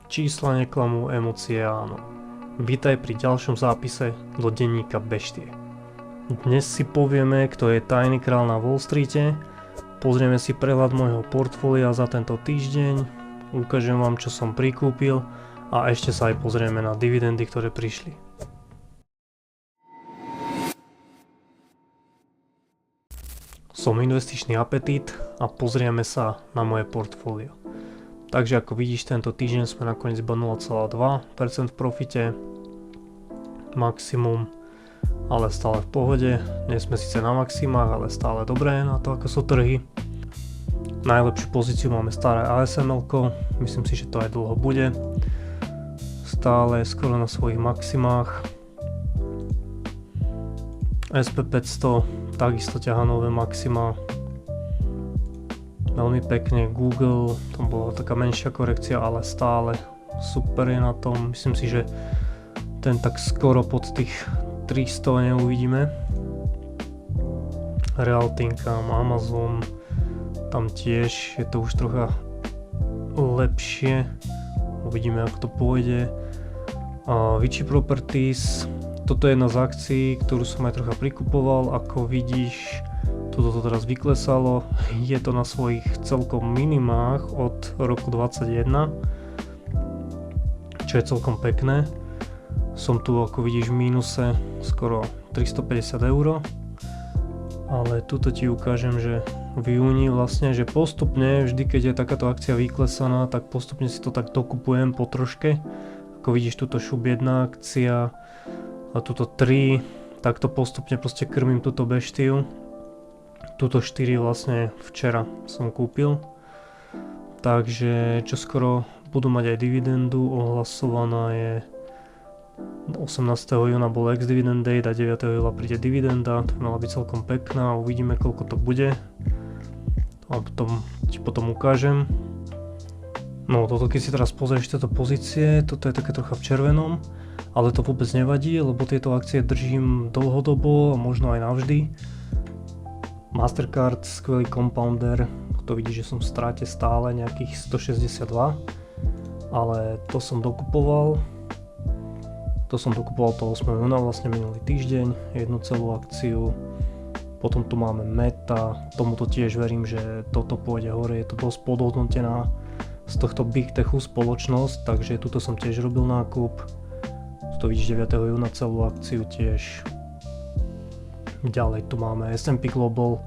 Čísla neklamú, emócie áno. Vítaj pri ďalšom zápise do denníka Beštie. Dnes si povieme, kto je tajný král na Wall Streete, pozrieme si prehľad môjho portfólia za tento týždeň, ukážem vám, čo som prikúpil a ešte sa aj pozrieme na dividendy, ktoré prišli. Som investičný apetít a pozrieme sa na moje portfólio. Takže ako vidíš, tento týždeň sme nakoniec iba 0,2% v profite, maximum, ale stále v pohode. Nie sme síce na maximách, ale stále dobré na to, ako sú trhy. Najlepšiu pozíciu máme staré ASML-ko, myslím si, že to aj dlho bude. Stále skoro na svojich maximách. SP500 takisto ťahá nové maxima. Veľmi pekne. Google, tam bola taká menšia korekcia, ale stále super je na tom. Myslím si, že ten tak skoro pod tých 300 neuvidíme. Realtincam, Amazon, tam tiež je to už trocha lepšie. Uvidíme, ako to pôjde. Vici Properties, toto je jedna z akcií, ktorú som aj trocha prikupoval. Ako vidíš, toto teraz vyklesalo, je to na svojich celkom minimách od roku 2021, čo je celkom pekné. Som tu, ako vidíš, v mínuse skoro 350 €, ale tuto ti ukážem, že v júni vlastne, že postupne, vždy keď je takáto akcia vyklesaná, tak postupne si to tak dokupujem po troške. Ako vidíš, tuto šup 1 akcia a tuto 3, takto postupne proste krmím túto beštiu. Tuto 4 vlastne včera som kúpil, takže čoskoro budú mať aj dividendu, ohlasovaná je 18. júna bol ex-dividend date a 9. júla príde dividenda, to mala byť celkom pekná, uvidíme, koľko to bude a ti potom ukážem. No toto, keď si teraz pozrieš tieto pozície, toto je také trocha v červenom, ale to vôbec nevadí, lebo tieto akcie držím dlhodobo a možno aj navždy. Mastercard, skvelý compounder, to vidíš, že som v stráte stále nejakých 162, ale to som dokupoval to 8. júna, vlastne minulý týždeň, jednu celú akciu. Potom tu máme Meta, tomuto tiež verím, že toto pôjde hore, je to dosť podhodnotená z tohto Big Techu spoločnosť, takže tuto som tiež robil nákup. Tu vidíš 9. júna celú akciu tiež. Ďalej tu máme S&P Global,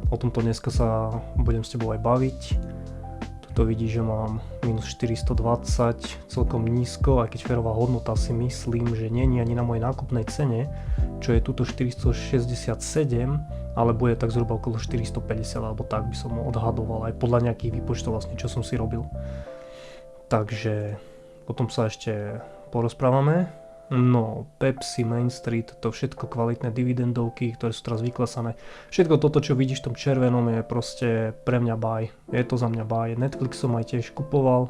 o tomto dneska sa budem s tebou aj baviť. Tuto vidíš, že mám minus 420, celkom nízko, aj keď férová hodnota si myslím, že nie je ani na mojej nákupnej cene, čo je tuto 467, ale bude tak zhruba okolo 450, alebo tak by som odhadoval, aj podľa nejakých výpočtov vlastne, čo som si robil. Takže potom sa ešte porozprávame. No, Pepsi, Main Street, to všetko kvalitné dividendovky, ktoré sú teraz vyklesané. Všetko toto, čo vidíš v tom červenom, je proste pre mňa buy. Je to za mňa buy. Netflix som aj tiež kupoval.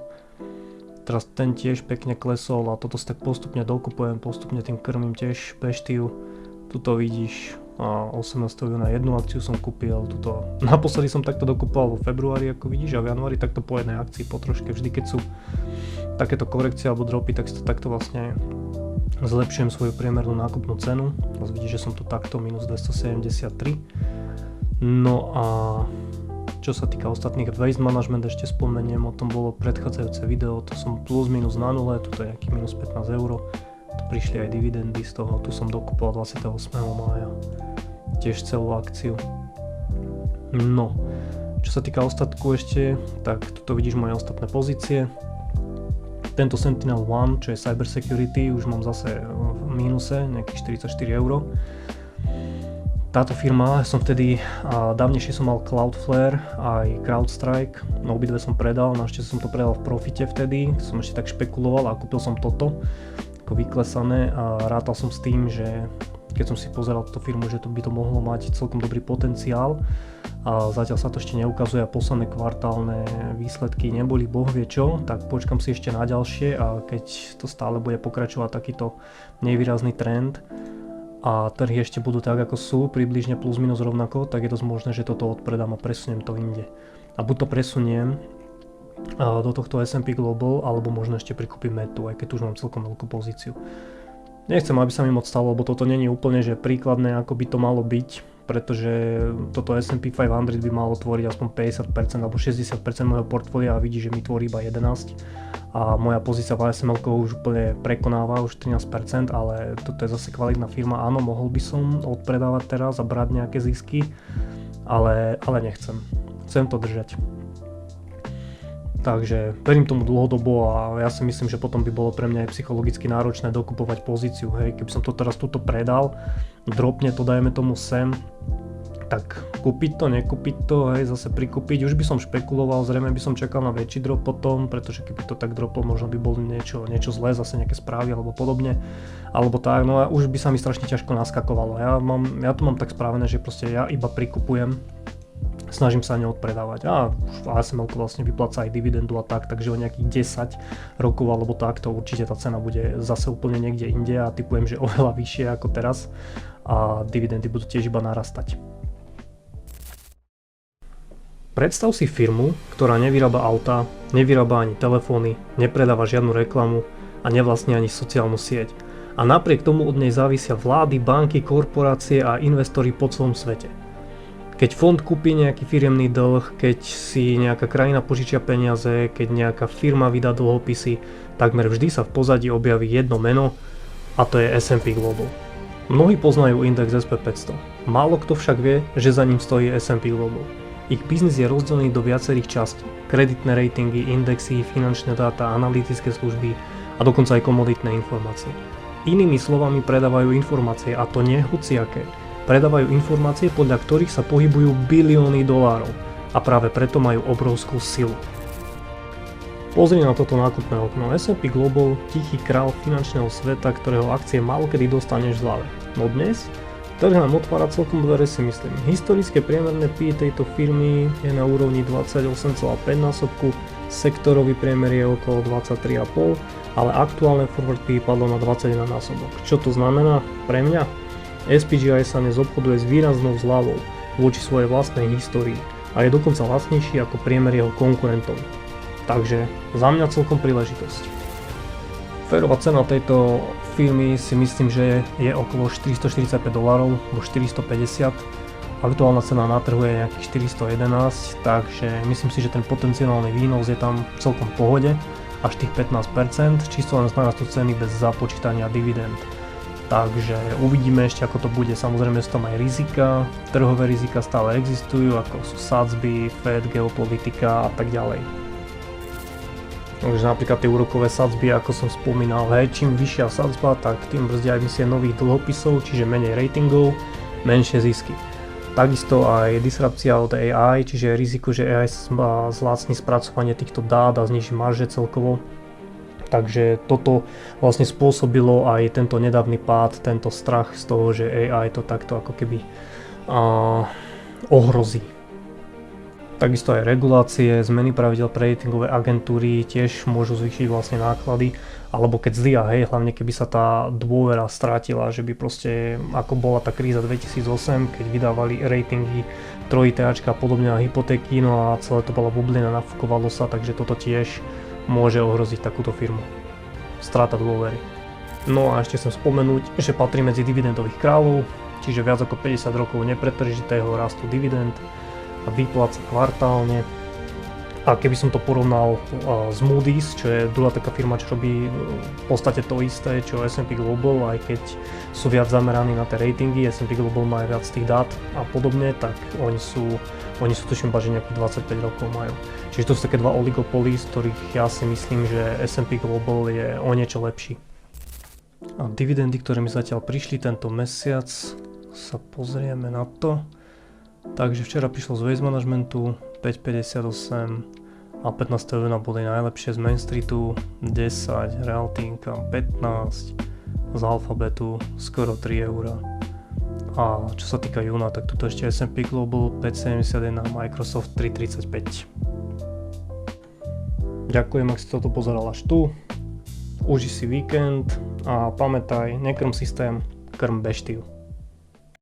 Teraz ten tiež pekne klesol a toto si tak postupne dokupujem, postupne tým krmím tiež beštiu. Tuto vidíš, 18. júna jednu akciu som kúpil, tuto naposledy som takto dokupoval vo februári, ako vidíš, a v januári takto po jednej akcii po troške. Vždy keď sú takéto korekcie alebo dropy, tak si to takto vlastne zlepšujem svoju priemernú nákupnú cenu. Teraz vidíš, že som tu takto minus 273. No a čo sa týka ostatných, waste management ešte spomeniem, o tom bolo predchádzajúce video, to som plus minus na nule, tuto je nejaký minus 15 €. Tu prišli aj dividendy z toho, tu som dokupoval 28. mája tiež celú akciu. No, čo sa týka ostatku ešte, tak tuto vidíš moje ostatné pozície. Tento SentinelOne, čo je cyber security, už mám zase v mínuse, nejakých 44 €. Táto firma, som vtedy, dávnejšie som mal Cloudflare aj CrowdStrike, no obidve som predal, našťastie som to predal v profite vtedy, som ešte tak špekuloval a kúpil som toto, ako vyklesané a rátal som s tým, že keď som si pozeral túto firmu, že to by to mohlo mať celkom dobrý potenciál. A zatiaľ sa to ešte neukazuje a posledné kvartálne výsledky neboli boh vie čo, tak počkam si ešte na ďalšie a keď to stále bude pokračovať takýto nevýrazný trend a trhy ešte budú tak ako sú, približne plus minus rovnako, tak je dosť možné, že toto odpredám a presuniem to inde. A buď to presuniem do tohto S&P Global, alebo možno ešte prikúpim Metu, aj keď už mám celkom veľkú pozíciu. Nechcem, aby sa mi moc stalo, lebo toto není úplne že príkladné, ako by to malo byť, pretože toto S&P 500 by malo tvoriť aspoň 50% alebo 60% môjho portfólia a vidí, že mi tvorí iba 11% a moja pozícia v ASML už úplne prekonáva, už 13%, ale toto je zase kvalitná firma, áno, mohol by som odpredávať teraz a brať nejaké zisky, ale nechcem, chcem to držať. Takže verím tomu dlhodobo a ja si myslím, že potom by bolo pre mňa aj psychologicky náročné dokupovať pozíciu, hej, keby som to teraz tuto predal, dropne to, dajme tomu sem, tak kúpiť to, nekúpiť to, hej, zase prikúpiť, už by som špekuloval, zrejme by som čakal na väčší drop potom, pretože keby to tak droplo, možno by bolo niečo zlé, zase nejaké správy alebo podobne, alebo tak, no a už by sa mi strašne ťažko naskakovalo, ja to mám tak spravené, že proste ja iba prikupujem, snažím sa neodpredávať a už ASML vlastne vypláca aj dividendu a tak, takže o nejakých 10 rokov alebo takto určite tá cena bude zase úplne niekde inde a typujem, že oveľa vyššie ako teraz a dividendy budú tiež iba narastať. Predstav si firmu, ktorá nevyrába auta, nevyrába ani telefóny, nepredáva žiadnu reklamu a nevlastní ani sociálnu sieť. A napriek tomu od nej závisia vlády, banky, korporácie a investori po celom svete. Keď fond kúpi nejaký firemný dlh, keď si nejaká krajina požičia peniaze, keď nejaká firma vydá dlhopisy, takmer vždy sa v pozadí objaví jedno meno a to je S&P Global. Mnohí poznajú index SP500, málo kto však vie, že za ním stojí S&P Global. Ich biznis je rozdelený do viacerých častí, kreditné ratingy, indexy, finančné dáta, analytické služby a dokonca aj komoditné informácie. Inými slovami predávajú informácie a to nie hociaké. Predávajú informácie, podľa ktorých sa pohybujú bilióny dolárov a práve preto majú obrovskú silu. Pozri na toto nákupné okno. S&P Global, tichý král finančného sveta, ktorého akcie málokedy dostaneš v zľave. No dnes? Trh nám otvára celkom dvere, si myslím. Historické priemerné PE tejto firmy je na úrovni 28,5 násobku, sektorový priemer je okolo 23,5, ale aktuálne forward PE padlo na 21 násobok. Čo to znamená pre mňa? SPGI sa dnes obchoduje s výraznou zľavou voči svojej vlastnej histórii a je dokonca lacnejší ako priemer jeho konkurentov. Takže za mňa celkom príležitosť. Férová cena tejto firmy si myslím, že je okolo $445 alebo 450. Aktuálna cena na trhu je nejakých 411, takže myslím si, že ten potenciálny výnos je tam celkom v pohode, až tých 15%, čisto len z nárastu ceny bez započítania dividend. Takže uvidíme ešte, ako to bude. Samozrejme sú tam aj rizika, trhové rizika stále existujú, ako sú sadzby, Fed, geopolitika a tak ďalej. Takže napríklad tie úrokové sadzby, ako som spomínal, čím vyššia sadzba, tak tým brzdia emisie nových dlhopisov, čiže menej ratingov, menšie zisky. Takisto aj disrupcia od AI, čiže riziko, že AI zlácni spracovanie týchto dát a zniží marže celkovo. Takže toto vlastne spôsobilo aj tento nedávny pád, tento strach z toho, že AI to takto ako keby ohrozí. Takisto aj regulácie, zmeny pravidel pre ratingové agentúry tiež môžu zvýšiť vlastne náklady, alebo keď zlyha, hlavne keby sa tá dôvera strátila, že by proste ako bola tá kríza 2008, keď vydávali ratingy trojité Ačka a podobne na hypotéky, no a celé to bola bublina, nafúkovalo sa, takže toto tiež môže ohroziť takúto firmu. Strata dôvery. No a ešte chcem spomenúť, že patrí medzi dividendových kráľov, čiže viac ako 50 rokov nepretržitého rastu dividend a vypláca kvartálne. A keby som to porovnal s Moody's, čo je druhá taká firma, čo robí v podstate to isté, čo S&P Global, aj keď sú viac zameraní na tie ratingy, S&P Global má viac tých dát a podobne, tak oni sú tuším že nejakých 25 rokov majú. Čiže to sú také dva oligopoly, z ktorých ja si myslím, že S&P Global je o niečo lepší. A dividendy, ktoré mi zatiaľ prišli tento mesiac, sa pozrieme na to. Takže včera prišlo z Waste Managementu 5,58 a 15. júna boli najlepšie z Main Streetu 10, Realty Income 15, z Alphabetu skoro 3 €. A čo sa týka júna, tak tuto ešte S&P Global 5,71 a Microsoft 3,35. Ďakujem, ak si toto pozeral až tu. Uži si víkend a pamätaj, nekrm systém, krm beštiu.